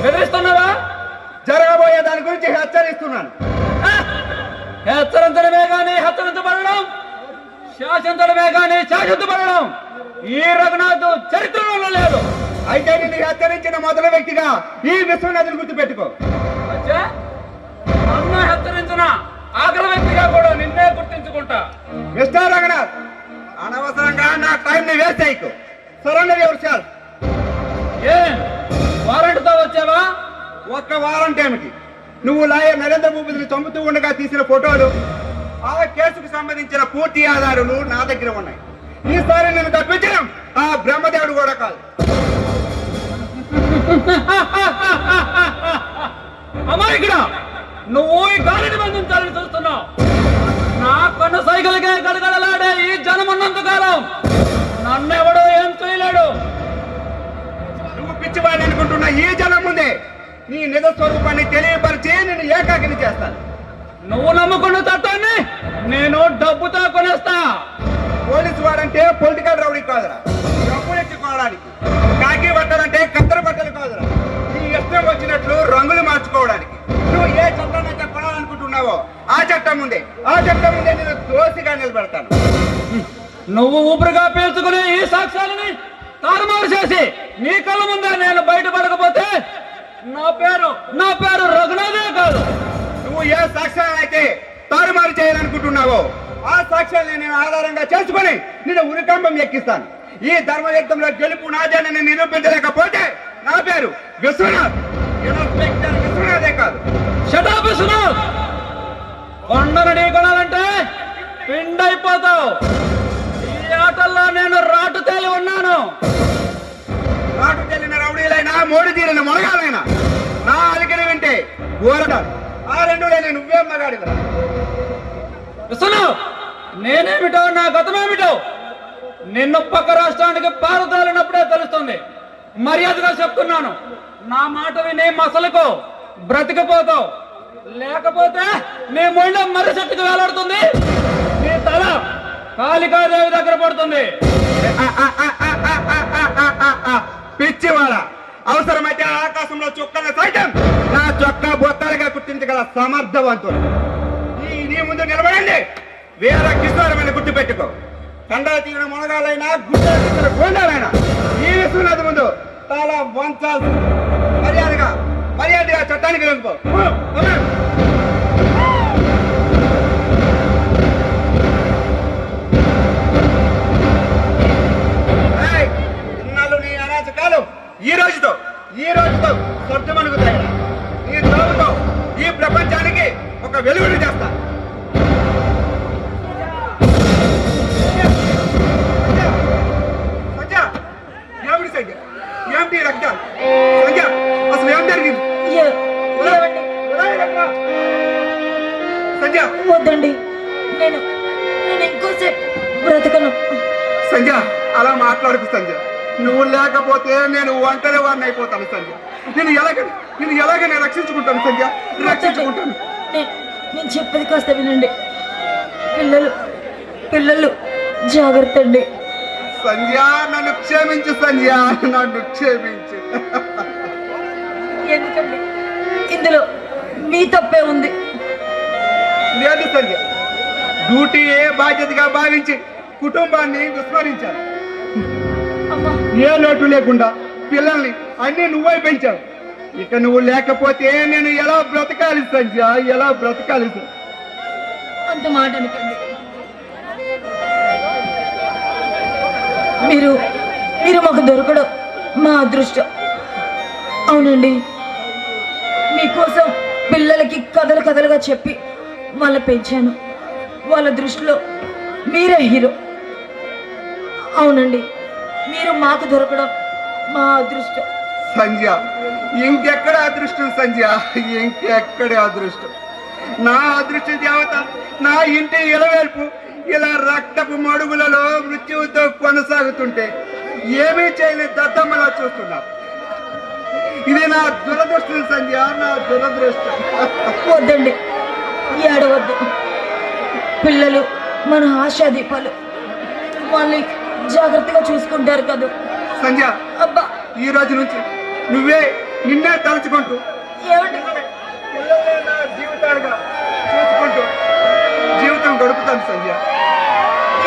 [SPEAKER 4] బెదిరిస్తున్నావా?
[SPEAKER 1] జరగబోయే దాని గురించి హెచ్చరిస్తున్నాను.
[SPEAKER 4] హెచ్చరించడమే కానీ హెచ్చరించబడడం, శాసించడమే కానీ శాసించబడడం ఈ రఘునాథ్ చరిత్రలో లేదు.
[SPEAKER 1] అయితే నిన్ను హెచ్చరించిన మొదటి వ్యక్తిగా ఈ విశ్వనాథుని గుర్తుపెట్టుకో.
[SPEAKER 4] నన్ను హెచ్చరించిన ఆఖరి వ్యక్తిగా కూడా నిన్నే గుర్తించుకుంటా.
[SPEAKER 1] మిస్టర్ రఘునాథ్, అనవసరంగా నా టైం ని వేస్ట్ అయ్యకు. Surrender yourself.
[SPEAKER 4] ఏం వారెంట్తో వచ్చావా?
[SPEAKER 1] ఒక్క వారంట్ ఏమిటి? నువ్వు లాయర్ నరేంద్ర భూపతిని చంపుతూ ఉండగా తీసిన ఫోటోలు, ఆ కేసుకు సంబంధించిన పూర్తి ఆధారాలు నా దగ్గర ఉన్నాయి. ఈసారి నేను తప్పించడం ఆ బ్రహ్మదేవుడు కూడా కాదు.
[SPEAKER 4] అమాయకుడా, నువ్వు ఈ గాలిని బంధించాలని చూస్తున్నావు. నా కన్ను సైకిల్కే గడగడలాడే ఈ జనం ఉన్నంత కాలం నన్నెవడో ఏం చేయలేడు.
[SPEAKER 1] నువ్వు పిచ్చివాడిని అనుకుంటున్న ఈ జనం ముందే నీ నిజ స్వరూపాన్ని తెలియపరిచి నేను ఏకాకిని చేస్తాను.
[SPEAKER 4] నువ్వు నమ్ముకున్న చట్టాన్ని నేను డబ్బుతో కొనేస్తా.
[SPEAKER 1] పోలీసు వాడంటే పొలిటికల్ రౌడీ కాదురా, డబ్బులు ఎత్తుకోవడానికి. కాకి బట్టలంటే కత్తెర బట్టలు కాదురా, నీ ఇష్టం వచ్చినట్లు రంగులు మార్చుకోవడానికి. నువ్వు ఏ చట్టాన్ని అయితే కొనాలనుకుంటున్నావో ఆ చట్టం ముందే నేను దోషిగా నిలబెడతాను.
[SPEAKER 4] నువ్వు ఊపిరిగా పీల్చుకునే ఈ సాక్ష్యాలని తారుమారు చేసి నీ కళ్ళ ముందే నేను బయటపడకపోతే నా పేరు రఘునాథే కాదు.
[SPEAKER 1] నువ్వు ఏ సాక్ష్యాలను అయితే తారుమారు చేయాలనుకుంటున్నావో ఆ సాక్ష్యాన్ని నేను ఆధారంగా చేసుకుని నేను ఉరికంబం ఎక్కిస్తాను. ఈ ధర్మయుద్ధంలో గెలుపు నాదేనని నిరూపించలేకపోతే నా పేరు విశ్వనాథ్, ఇన్స్పెక్టర్ విశ్వనాథే కాదు.
[SPEAKER 4] షటప్ విశ్వనాథ్! కొండను ఢీకొనాలంటే పిండైపోతావు. ఈ ఆటల్లో నేను రాటు తేలి ఉన్నాను.
[SPEAKER 1] నాటు చెల్లిన రౌడీలైనా మోడి తీరిన మొరగాలైనా నా అలికిని వింటే ఊరడాలి. ఆ రెండు లేని నువ్వేం మగాడివరా?
[SPEAKER 4] విశ్వనాథ్, నేనేమిటో నా గతమేమిటో నిన్ను పక్క రాష్ట్రానికి పారదాలినప్పుడే తెలుస్తుంది. మర్యాదగా చెప్తున్నాను, నా మాట విని మసలుకో, బ్రతికిపోతావు. లేకపోతే నీ మొండం మర్రి చెట్టుకు వేలాడుతుంది, నీ తల కాళికాదేవి దగ్గర పడుతుంది.
[SPEAKER 1] పిచ్చివాడ, అవసరమైతే ఆకాశంలో చుక్కల సైతం నా చొక్కా బొత్తాలుగా గుర్తించగల సమర్థవంతుడు నీ ముందు నిలబడండి. వేరే కిశోరమైన గుర్తు పెట్టుకో. కండలు తీరిన మునగాలైనా గుడ్డలు తీసిన గోండాలైనా ఈ విశ్వనాథ్ ముందు తల వంచాల్సి. మర్యాదగా చట్టానికి లొంగిపో. ఇన్నాళ్ళు నీ అరాచకాలు ఈ రోజుతో స్వర్గమనుగుతాయి. నీ తోడుతో ఈ ప్రపంచానికి ఒక వెలుగుని చేస్తా. ఏమిటి సంఖ్య? ఏమిటి రక్తం? సంఖ్య అసలు ఏం జరిగింది? సంధ్య,
[SPEAKER 6] వద్దండి, నేను ఇంకోసేపు బ్రతకను.
[SPEAKER 1] సంధ్య, అలా మాట్లాడుకు సంధ్య. నువ్వు లేకపోతే నేను ఒంటరి వాడిని అయిపోతాను సంధ్య. నేను ఎలాగని రక్షించుకుంటాను సంధ్య, రక్షించుకుంటాను.
[SPEAKER 6] నేను చెప్పేది కాస్త వినండి. పిల్లలు జాగ్రత్త అండి.
[SPEAKER 1] సంధ్య, నన్ను క్షమించు సంధ్య, నన్ను క్షమించు.
[SPEAKER 6] ఎందుకండి ఇందులో మీ తప్పే ఉంది?
[SPEAKER 1] లేదు సంధ్య, డ్యూటీయే బాధ్యతగా భావించి కుటుంబాన్ని విస్మరించాను. ఏ లోటు లేకుండా పిల్లల్ని అన్ని నువ్వే పెంచావు. ఇక నువ్వు లేకపోతే నేను ఎలా బ్రతకాలి సంధ్య, ఎలా బ్రతకాలి?
[SPEAKER 6] అంత మాట అనకండి. మీరు మాకు దొరకడం మా అదృష్టం. అవునండి, మీకోసం పిల్లలకి కథలుగా చెప్పి వాళ్ళ పెంచాను. వాళ్ళ దృష్టిలో మీరే హీరో. అవునండి, మీరు మాకు దొరకడం మా అదృష్టం.
[SPEAKER 1] సంధ్య, ఇంకెక్కడ అదృష్టం సంధ్య, ఇంకెక్కడ అదృష్టం? నా అదృష్ట దేవత నా ఇంటి ఇలవేల్పు ఇలా రక్తపు మడుగులలో మృత్యువుతో కొనసాగుతుంటే ఏమీ చేయని దద్దమ్మలా చూస్తున్నా. ఇది నా దురదృష్టం సంధ్య, నా దురదృష్టం.
[SPEAKER 6] వద్దండి, ఏడవద్దు. పిల్లలు మన ఆశా దీపాలు. వాళ్ళని జాగ్రత్తగా చూసుకుంటారు కదా
[SPEAKER 1] సంధ్య.
[SPEAKER 6] అబ్బా,
[SPEAKER 1] ఈ రోజు నుంచి నిన్నే తలుచుకుంటూ
[SPEAKER 6] ఏమండి
[SPEAKER 1] పిల్లలే నా జీవితాలుగా చూసుకుంటూ జీవితం గడుపుతాను సంధ్య.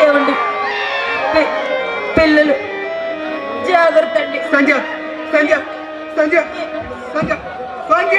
[SPEAKER 6] ఏమండి పిల్లలు జాగ్రత్త అండి.
[SPEAKER 1] సంధ్య, సంధ్య, సంధ్య, సంధ్య, సంధ్య.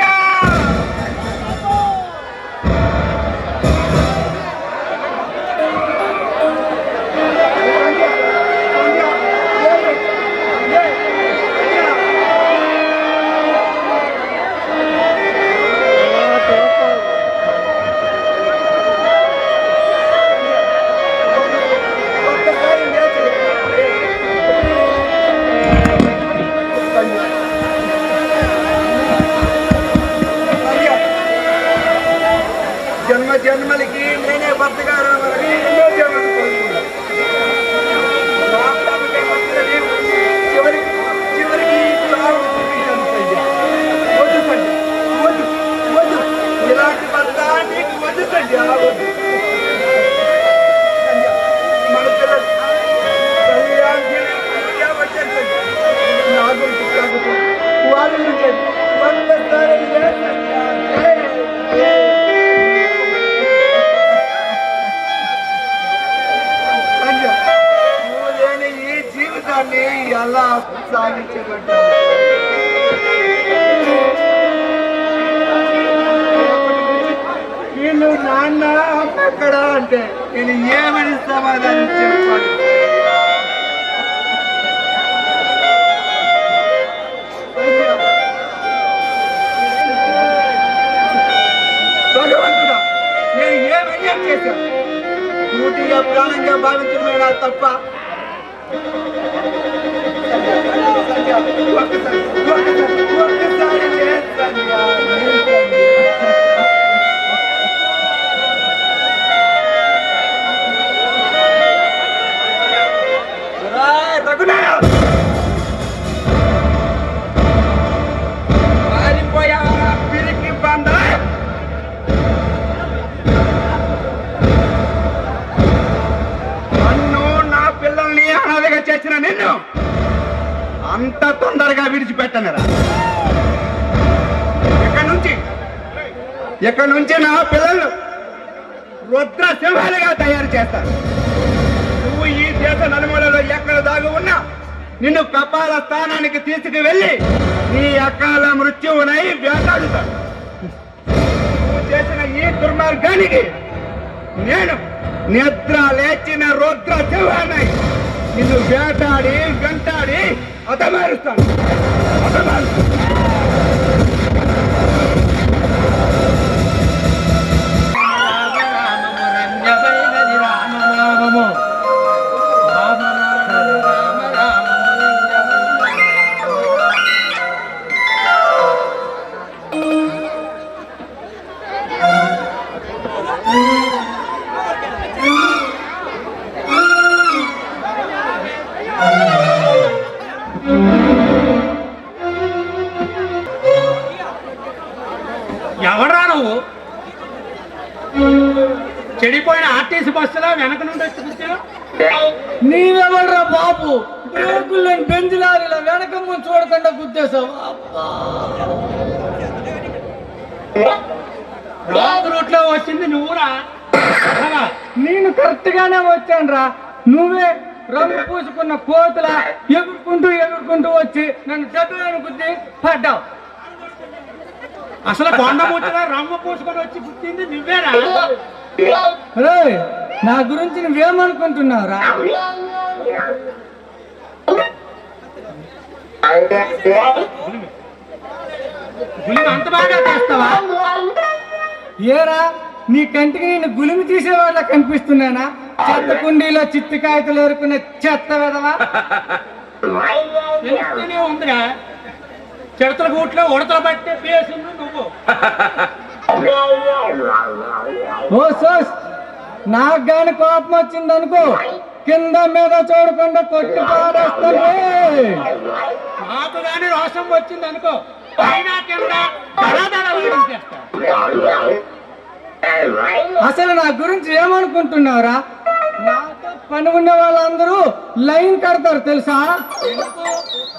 [SPEAKER 1] ఎలా సాగించబడ్డాను. వీళ్ళు నాన్న అక్కడ అంటే నేను ఏమని సమాధానం చెప్పాలి? భగవంతుడా, నేను ఏమయ్యా చేశాను? పూర్తిగా ప్రాణంగా భావించడమేనా తప్ప? ఒక్కసారి చేస్తాను. మారిపోయావా పిరికి బండ? నన్ను నా పిల్లల్ని అనాథగా చేసిన నిన్ను అంత తొందరగా విడిచిపెట్టనరా? ఇక్కడి నుంచి నా పిల్లలు రుద్ర సింహాలుగా తయారు చేస్తారు. నువ్వు ఈ దేశ నలుమూలలో ఎక్కడ దాగి ఉన్నా నిన్ను కపాల స్థానానికి తీసుకువెళ్ళి నీ అకాల మృత్యువునై వేటాడుతాడు. నువ్వు చేసిన ఈ దుర్మార్గానికి నేను నిద్ర లేచిన రుద్ర సింహాన్ని నిన్ను వేటాడి వెంటాడి అతమారుస్తాను.
[SPEAKER 9] ఎవరా నువ్వు? చెడిపోయిన ఆర్టీసీ బస్సులో వెనక నుండి వచ్చి కూర్చో.
[SPEAKER 4] నీవెవడ్రా బాబు? బ్రేకులు బెంజ్ లారీలో వెనక ముందు చూడకుండా గుద్దేశావు.
[SPEAKER 9] రాంగ్ రూట్ లో వచ్చింది నువ్వురా.
[SPEAKER 4] నేను కరెక్ట్ గానే వచ్చాను రా. నువ్వే రంగు పూసుకున్న కోతులా ఎగురుకుంటూ వచ్చి నన్ను దెబ్బలను గుద్ది పడ్డావు.
[SPEAKER 9] అసలు కొండ ముచ్చగా రంగు పూసుకొని వచ్చి గుర్తింది నువ్వేరా?
[SPEAKER 4] రేయ్, నా గురించి నువ్వేమనుకుంటున్నావురా?
[SPEAKER 9] గులిమి అంత బాగా చేస్తావా?
[SPEAKER 4] ఏరా, నీ కంటికి నేను గులిమి తీసేవాళ్ళ కనిపిస్తున్నానా? చెత్త కుండీలో చిత్తి కాయతలు ఎరుకునే చెత్త వెదవా.
[SPEAKER 9] తెలుస్తూనే ఉందిరా. చెడతల గూట్లో ఉడతలు పట్టే పేసు నువ్వు.
[SPEAKER 4] ఓ సోస్, నాకు గాని కోపం వచ్చిందనుకో కింద మీద చూడకుండా కొట్టి పారేస్తాను.
[SPEAKER 9] నాకు గాని రోషం వచ్చింది అనుకో పైన కింద దళదళలాడించేస్తా.
[SPEAKER 4] అసలు నా గురించి ఏమనుకుంటున్నావురా? నాతో పని ఉన్న వాళ్ళందరూ లైన్ కడతారు తెలుసా?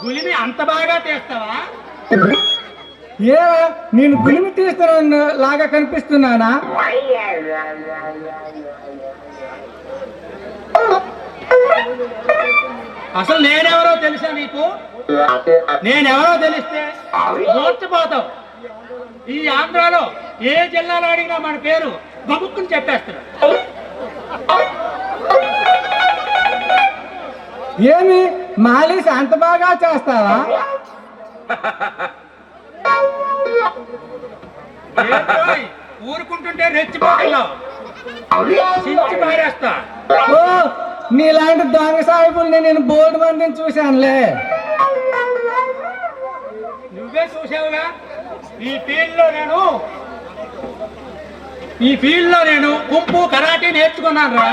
[SPEAKER 9] గులిమి అంత బాగా చేస్తావా?
[SPEAKER 4] ఏ, నేను గులిమి తీస్తున్న లాగా కనిపిస్తున్నానా?
[SPEAKER 9] అసలు నేనెవరో తెలుసా నీకు? నేనెవరో తెలిస్తే మోర్చిపోతావు. ఈ ఆంధ్రాలో ఏ జిల్లాలో అడిగినా మన పేరు గబుక్కుని చెప్పేస్తారు.
[SPEAKER 4] ఏమి మాలిష్ అంత బాగా చేస్తావా?
[SPEAKER 9] ఊరుకుంటుంటే రెచ్చిపోతున్నావు. చించి పారేస్తా.
[SPEAKER 4] ఓ, నీలాంటి దొంగ సాహిబుల్ని నేను బోర్డు మందిని చూశానులే.
[SPEAKER 9] నువ్వే చూసావుగా. ఈ ఫీల్డ్ లో నేను కుంపు కరాటే నేర్చుకున్నాను రా.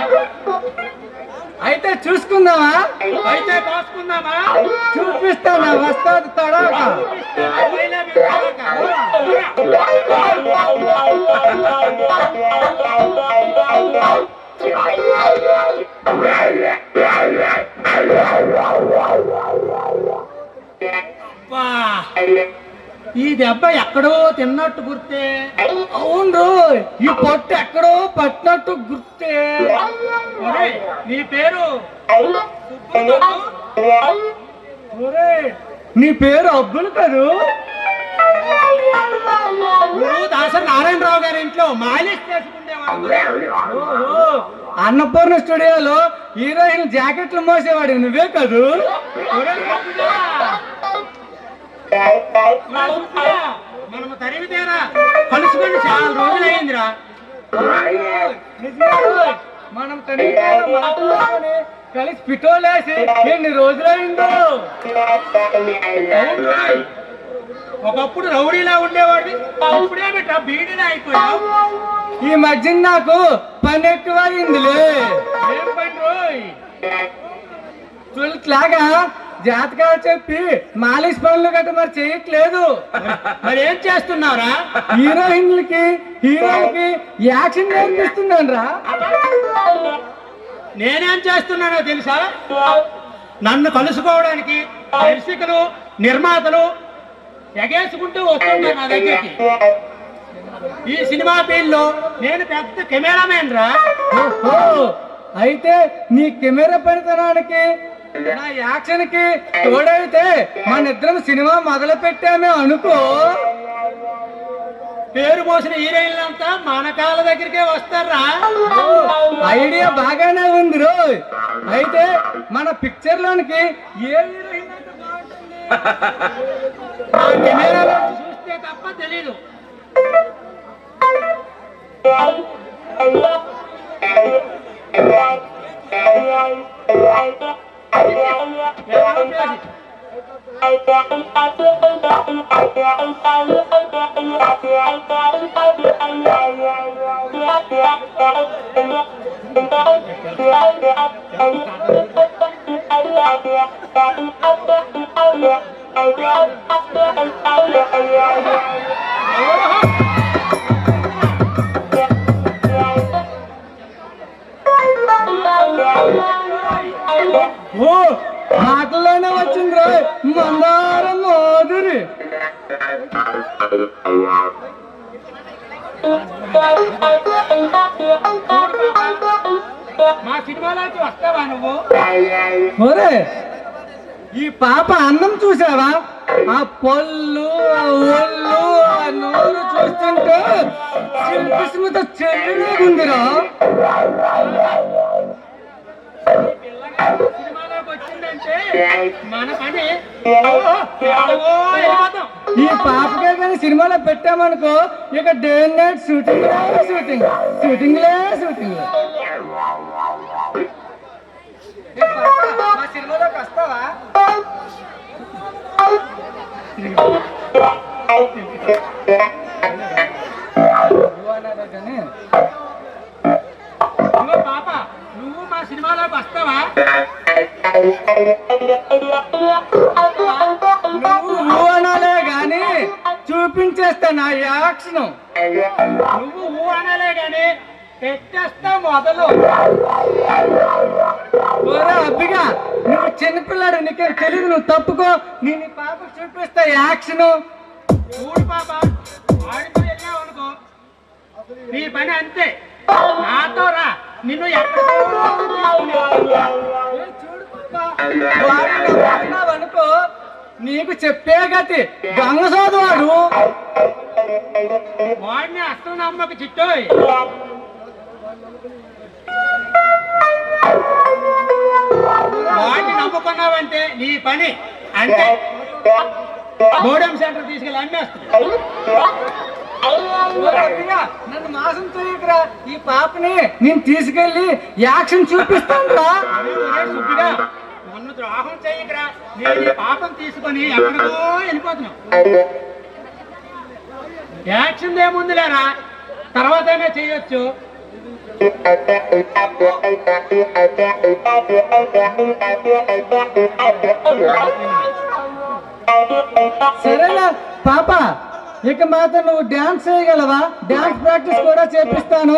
[SPEAKER 4] అయితే చూసుకుందామా?
[SPEAKER 9] అయితే పోసుకుందామా?
[SPEAKER 4] చూపిస్తానా? వస్తాది తడాక.
[SPEAKER 9] ఈ దెబ్బ ఎక్కడో తిన్నట్టు గుర్తే.
[SPEAKER 4] అవును, ఈ పొట్టు ఎక్కడో పట్టినట్టు గుర్తే.
[SPEAKER 9] నీ పేరు ఒరే నీ పేరు అబ్దుల్ కదూ? నువ్వు దాసరి నారాయణరావు గారి ఇంట్లో మాలిష్ చేసుకునేవాడు. ఓహో, అన్నపూర్ణ స్టూడియోలో హీరోయిన్ జాకెట్లు మోసేవాడు నువ్వే కదూ? ఒరే గొప్పగా. మనము తరిమితేరా కలుసుకొని చాలా రోజులైందిరా. మనం తరిమి కలిసి పిటోలేసి ఎన్ని రోజులైందో. ఒకప్పుడు రౌడీలా ఉండేవాడివి, అప్పుడే బిడ్డ బీడీలా అయిపోయావు. ఈ మధ్య నాకు పని ఎక్కువ అయిందిలే. ఏం పని రోయ్? చులాగా జాతకాలు చెప్పి మాలిష్ పనులు గట్ట మరి చేయట్లేదు. మరి ఏం చేస్తున్నారా? హీరోయిన్లకి హీరోలకి యాక్షన్ నేర్పిస్తున్నాను రా. నేనేం చేస్తున్నానో తెలుసా? నన్ను కలుసుకోవడానికి దర్శకులు నిర్మాతలు ఎగేసుకుంటూ వస్తుంటారు నా దగ్గరికి. ఈ సినిమా ఫీల్డ్లో నేను పెద్ద కెమెరామెన్ రా. అయితే నీ కెమెరా పనితనానికి నా యాక్షన్ కి తోడైతే మన ఇద్దరం సినిమా మొదలు పెట్టామే అనుకో, పేరు మోసిన హీరోయిన్లంతా మన కాళ్ళ దగ్గరికే వస్తారా. ఐడియా బాగానే ఉంది రో. అయితే మన పిక్చర్ లోనికి ఏ హీరోయిన్ అంటే బాగుంటుంది? ఆ కెమెరాలో చూస్తే తప్ప తెలీదు. ఓ మాటల్లోనే వచ్చింది రా మందారం మోదురి. మా సినిమాలోకి వస్తావా నువ్వు? ఒరే ఈ పాప అన్నం చూసావా? ఆ పళ్ళు ఆ ఒళ్ళు ఆ నోరు చూస్తుంటే సింపుస్మిత చెల్లిగుందిరా. సినిమాలోకి వచ్చిందంటే మన పని ఈ పాపకే కానీ సినిమాలో పెట్టామనుకో ఇక day and night shooting shooting షూటింగ్లే షూటింగ్. మా సినిమాలోకి వస్తావా? పాప నువ్వు మా సినిమాలోకి వస్తావా? నువ్వు అనాలే గాని చూపించేస్తా నా యాక్షన్. నువ్వు అనాలే గాని పెట్టేస్తా మొదలు. అబ్బిగా నువ్వు చిన్నపిల్లాడు, నీకేం తెలియదు, నువ్వు తప్పుకో. నేను నీ పాపకు చూపిస్తా యాక్షన్. చూడు పాప, ఆడితో వెళ్ళావు అనుకో నీ పని అంతే. నాతో రా, నిన్ను ఎక్కడ అనుకో నీకు చెప్పే గతి గంగసోదు వాడు. వాడిని అసలు నమ్మకు చిట్టోయ్. వాడిని నమ్ముకున్నావంటే నీ పని అంటే గోడెం సెంటర్ తీసుకెళ్ళి అమ్మేస్తుంది. నన్ను మాసం చేయకురా, ఈ పాపని నేను తీసుకెళ్లి యాక్షన్ చూపిస్తాను రా. సుబ్బిగా నన్ను ద్రోహం చేయకురా, నేను ఈ పాపం తీసుకొని ఎక్కడికో వెళ్ళిపోతున్నావు. యాక్షన్ ఏముందిలేరా, తర్వాతనే చేయొచ్చు. సరేనా పాప, ఇక మాత్రం నువ్వు డాన్స్ చేయగలవా? డాన్స్ ప్రాక్టీస్ కూడా చేపిస్తాను.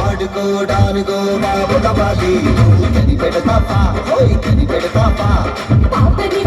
[SPEAKER 4] ఆడుకోడానికో బాబు కబాలి కని పెడతాపా, కని పెడతాపా.
[SPEAKER 7] పాపని